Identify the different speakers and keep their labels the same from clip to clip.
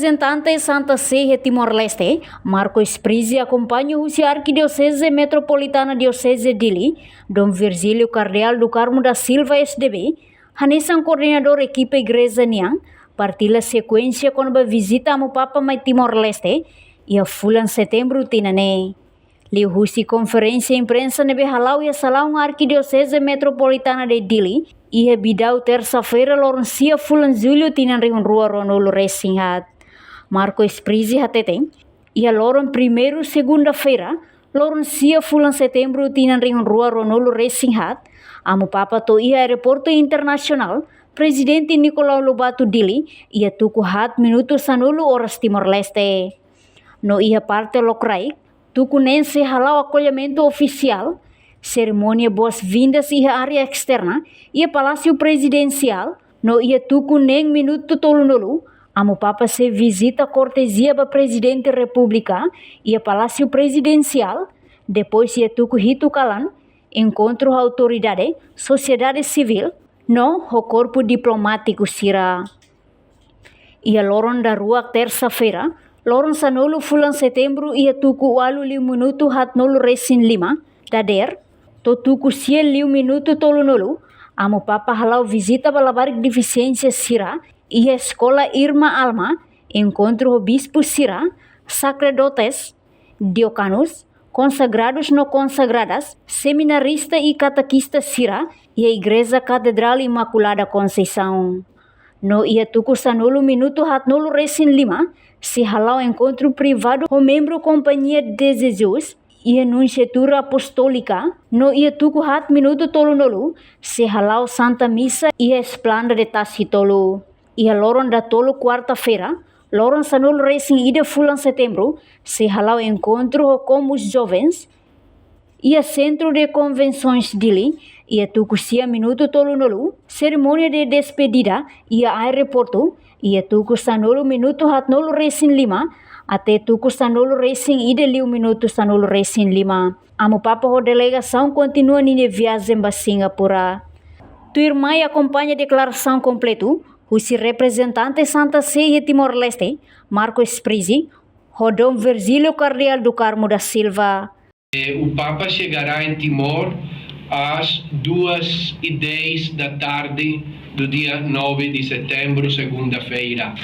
Speaker 1: representante Santa Sé Timor-Leste, Marcos Prizzi, acompanha o Arquidiocese Metropolitana Diocese Dili, Dom Virgílio Cardeal do Carmo da Silva SDB, Hanesan coordenador equipe Igreja Niang, partilha sequência com a visita ao Papa mai Timor-Leste e a fulan setembro tinane. Liu husi conferência imprensa nebe halau e salão Arquidiocese Metropolitana de Dili e bidau terça-feira lorencia fulan julho tinan riun rua ronolo resinhat. Marcos Prizzi hateten e a loren primeiro segunda-feira lorencia fulan setembro tinan riun rua ronolo resinhat. Amo Papa to ia aeroporto internacional Presidente Nicolau Lobato Dili ia tuku hat minuto sanulu horas Timor-Leste. No ia parte lokrai tuku nense halau acolhimento oficial, cerimônia boas-vindas e área externa e palácio presidencial, no ia tuku nem minuto tolunolu, amo Papa se visita cortesia ba presidente república e palácio presidencial, depois ia tuku hitu kalan, encontro autoridade, sociedade civil, no o corpo diplomático sira. Ia loron da rua terça-feira, loron sanolo fulan setembro ia tuku walu 5 minuto hat nolo resin 5, dader, to tuku sia 5 minuto tolunolu, amo Papa halau visita balabarik deficiência sira, ia escola Irma Alma, encontro o bispo sira, sacerdotes, diocanos, consagrados no consagradas, seminarista e catequista sira, e a Igreja Catedral Imaculada Conceição. No ia tuku sanolo minuto hat nolo resin 5, se halau encontro privado com membro Companhia de Jesus e anunciatura apostólica, no ia tuku hat minuto tolunolu, se halau Santa Missa e a esplanda de Tacitolo. Ia loron da tolo quarta-feira, loron sanolo resin ida fulan setembro, se halau encontro com os jovens e a Centro de Convenções Dili, ia tuku sia minuto tolunolu, cerimônia de despedida e a aeroporto, ia tuku sanolo minuto hat nolo resin 5, até tuku sanolo resin ida 5 minuto sanolo resin 5. Amo Papa o delegação continua nine viagem ba Singapura. Tu irmã acompanha a declaração completo, o representante Santa Sé e Timor-Leste, Marcos Prizzi, o Dom Virgílio Cardeal do Carmo da Silva.
Speaker 2: O Papa chegará em Timor às 2:10 da tarde do dia 9 de setembro, segunda-feira.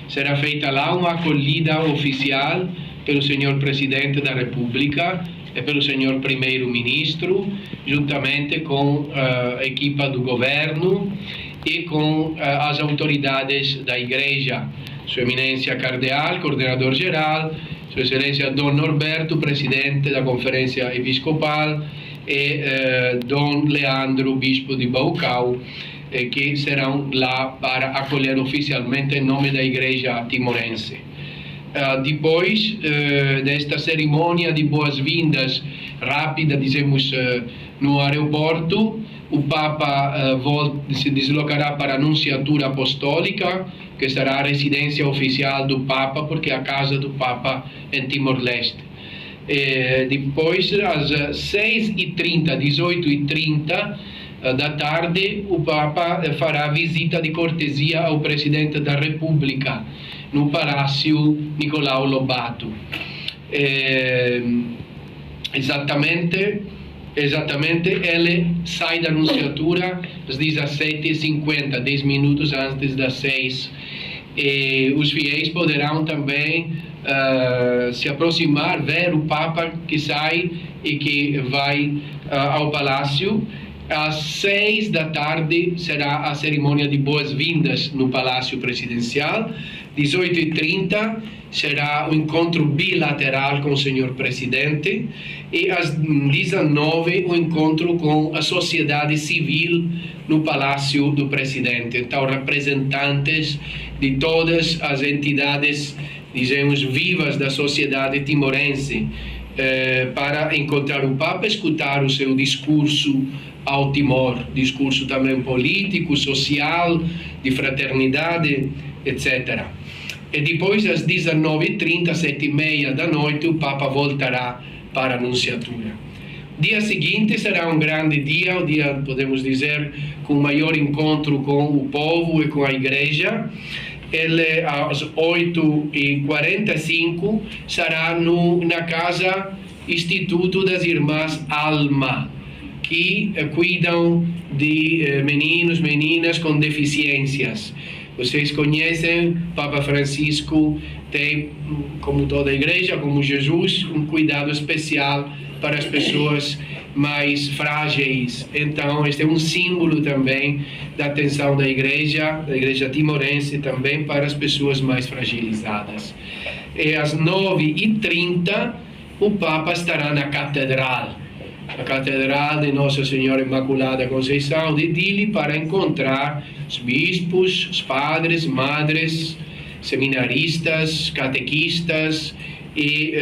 Speaker 2: Será feita lá uma acolhida oficial pelo senhor Presidente da República e pelo senhor Primeiro-Ministro, juntamente com a equipa do governo e com as autoridades da Igreja. Sua Eminência Cardeal, Coordenador Geral, Sua Excelência Dom Norberto, Presidente da Conferência Episcopal, e Dom Leandro, Bispo de Baucau, que serão lá para acolher oficialmente em nome da Igreja Timorense. Depois desta cerimônia de boas-vindas rápida, dizemos, no aeroporto, o Papa se deslocará para a Anunciatura Apostólica, que será a residência oficial do Papa, porque é a casa do Papa em Timor-Leste. Depois, às 6h30, 18h30 da tarde, o Papa fará visita de cortesia ao Presidente da República, no Palácio Nicolau Lobato. Exatamente, ele sai da Anunciatura às 17h50, 10 minutos antes das 6. Os fiéis poderão também se aproximar, ver o Papa que sai e que vai ao Palácio. Às 6 da tarde será a cerimônia de boas-vindas no Palácio Presidencial. 18h30 será o encontro bilateral com o senhor Presidente. E às 19h o encontro com a sociedade civil no Palácio do Presidente. Então, representantes de todas as entidades, dizemos, vivas da sociedade timorense, para encontrar o Papa, escutar o seu discurso ao Timor, discurso também político, social, de fraternidade, etc. E depois, às 19h30, 7h30 da noite, o Papa voltará para a Anunciatura. Dia seguinte será um grande dia, o dia, podemos dizer, com maior encontro com o povo e com a Igreja. ele às 8h45 será na casa Instituto das Irmãs Alma, que cuidam de meninos, meninas com deficiências. Vocês conhecem, Papa Francisco tem, como toda a igreja, como Jesus, um cuidado especial para as pessoas mais frágeis. Então, este é um símbolo também da atenção da igreja timorense também para as pessoas mais fragilizadas. E às 9h30, o Papa estará na Catedral, a Catedral de Nossa Senhora Imaculada Conceição de Dili, para encontrar os bispos, os padres, madres, seminaristas, catequistas e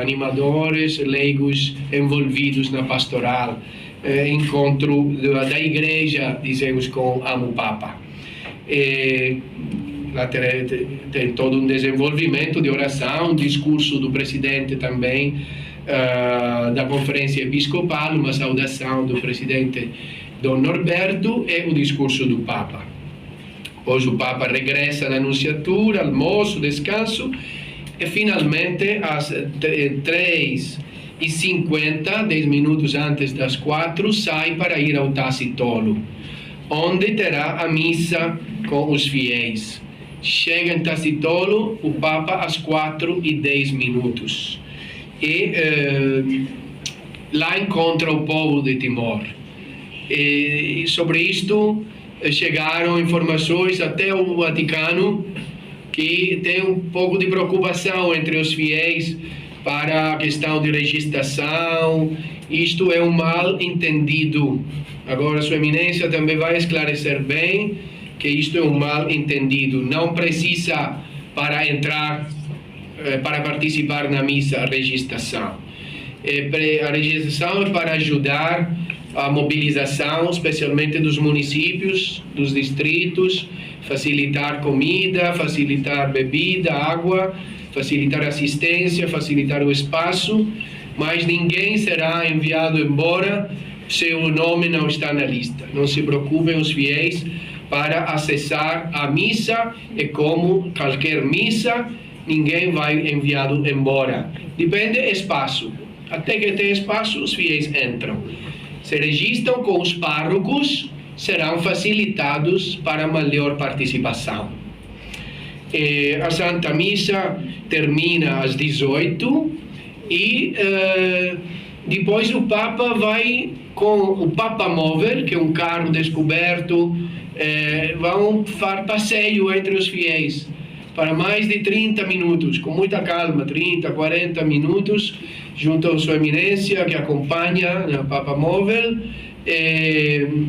Speaker 2: animadores, leigos envolvidos na pastoral, encontro da igreja, dizemos, com Amo Papa. Lá tem todo um desenvolvimento de oração, um discurso do presidente também da Conferência Episcopal, uma saudação do presidente Dom Norberto e o discurso do Papa. Hoje o Papa regressa na Anunciatura, almoço, descanso, e finalmente às 3h50, 10 minutos antes das 4, sai para ir ao Tacitolo, onde terá a missa com os fiéis. Chega em Tacitolo o Papa às 4h10 e lá encontra o povo de Timor. E sobre isto chegaram informações até o Vaticano, que tem um pouco de preocupação entre os fiéis para a questão de registração. Isto é um mal entendido. Agora, Sua Eminência também vai esclarecer bem que isto é um mal entendido. Não precisa, para entrar, para participar na missa, a registração. A registração é para ajudar a mobilização, especialmente dos municípios, dos distritos, facilitar comida, facilitar bebida, água, facilitar assistência, facilitar o espaço, mas ninguém será enviado embora se o nome não está na lista. Não se preocupem os fiéis para acessar a missa, e como qualquer missa, ninguém vai enviado embora. Depende do espaço. Até que tem espaço, os fiéis entram. Se registram com os párrocos, serão facilitados para maior participação. A Santa Missa termina às 18 e depois o Papa vai com o Papa Móvel, que é um carro descoberto, vão fazer passeio entre os fiéis para mais de 30 minutos, com muita calma, 30, 40 minutos, junto a Sua Eminência, que acompanha o Papa Móvel.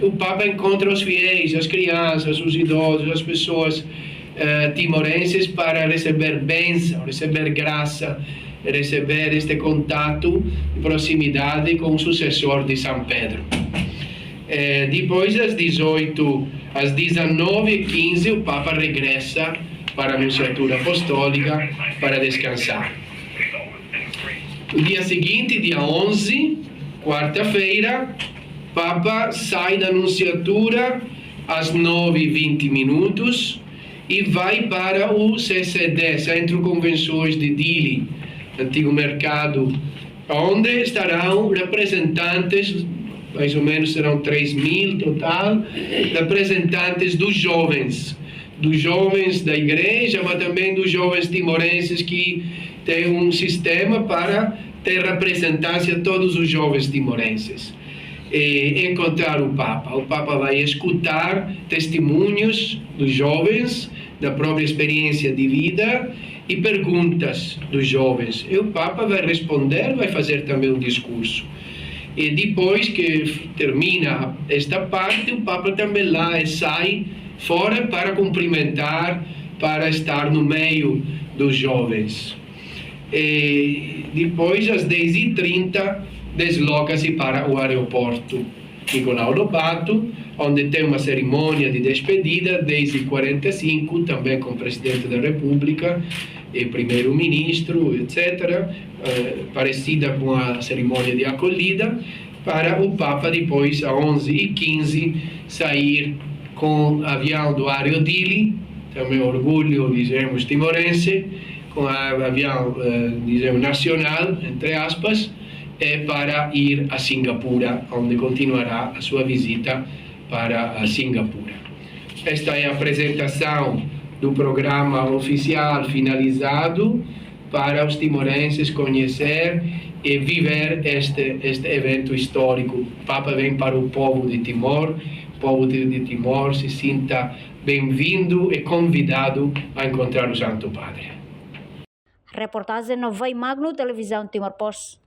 Speaker 2: O Papa encontra os fiéis, as crianças, os idosos, as pessoas timorenses, para receber bênção, receber graça, receber este contato de proximidade com o sucessor de São Pedro. Depois das 18 às 19h15, o Papa regressa para a Anunciatura Apostólica para descansar. No dia seguinte, dia 11, quarta-feira, o Papa sai da Anunciatura às 9h20 e vai para o CCD, Centro Convenções de Dili, antigo mercado, onde estarão representantes, mais ou menos serão 3.000 total, representantes dos jovens da igreja, mas também dos jovens timorenses, que tem um sistema para ter representância de todos os jovens timorenses. E encontrar o Papa. O Papa vai escutar testemunhos dos jovens, da própria experiência de vida e perguntas dos jovens. E o Papa vai responder, vai fazer também um discurso. E depois que termina esta parte, o Papa também lá sai fora para cumprimentar, para estar no meio dos jovens. E depois, às 10h30, desloca-se para o aeroporto Nicolau Lobato, onde tem uma cerimônia de despedida, 10h45, também com o presidente da República e primeiro-ministro, etc., parecida com a cerimônia de acolhida, para o Papa depois, às 11h15, sair com o avião do Aereo Dili também orgulho, dizemos, timorense, com a avião, dizemos, nacional, entre aspas, para ir a Singapura, onde continuará a sua visita para a Singapura. Esta é a apresentação do programa oficial finalizado para os timorenses conhecer e viver este evento histórico. O Papa vem para o povo de Timor, o povo de Timor se sinta bem-vindo e convidado a encontrar o Santo Padre.
Speaker 1: Reportagem no Vai Magno, Televisão Timor Post.